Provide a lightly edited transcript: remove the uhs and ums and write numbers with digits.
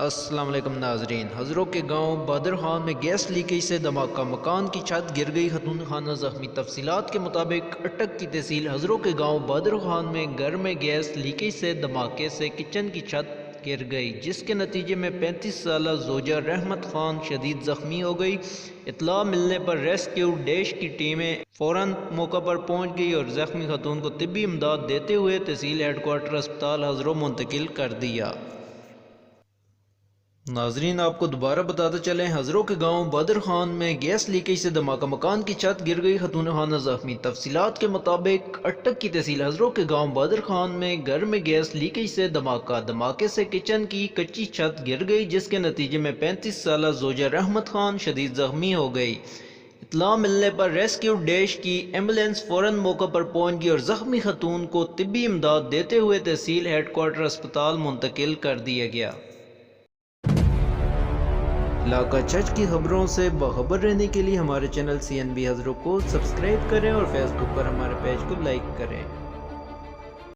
السلام علیکم ناظرین، ہزروں کے گاؤں بادر خان میں گیس لیکیج سے دھماکہ، مکان کی چھت گر گئی، خاتون خانہ زخمی۔ تفصیلات کے مطابق اٹک کی تحصیل ہزروں کے گاؤں بادر خان میں گھر میں گیس لیکیج سے دھماکے سے کچن کی چھت گر گئی، جس کے نتیجے میں 35 سالہ زوجہ رحمت خان شدید زخمی ہو گئی۔ اطلاع ملنے پر ریسکیو ڈیش کی ٹیمیں فوراً موقع پر پہنچ گئی اور زخمی خاتون کو طبی امداد دیتے ہوئے تحصیل ہیڈ کوارٹر اسپتال ہزروں منتقل کر دیا۔ ناظرین، آپ کو دوبارہ بتاتے چلیں، ہزروں کے گاؤں بادر خان میں گیس لیکیج سے دھماکہ، مکان کی چھت گر گئی، خاتون خانہ زخمی۔ تفصیلات کے مطابق اٹک کی تحصیل ہزروں کے گاؤں بادر خان میں گھر میں گیس لیکیج سے دھماکے سے کچن کی کچی چھت گر گئی، جس کے نتیجے میں 35 سالہ زوجہ رحمت خان شدید زخمی ہو گئی۔ اطلاع ملنے پر ریسکیو ڈیش کی ایمبولینس فوراً موقع پر پہنچ گئی اور زخمی خاتون کو طبی امداد دیتے ہوئے تحصیل ہیڈ کوارٹر اسپتال منتقل کر دیا گیا۔ علاقہ چچ کی خبروں سے باخبر رہنے کے لیے ہمارے چینل CNB ہزروں کو سبسکرائب کریں اور فیس بک پر ہمارے پیج کو لائک کریں۔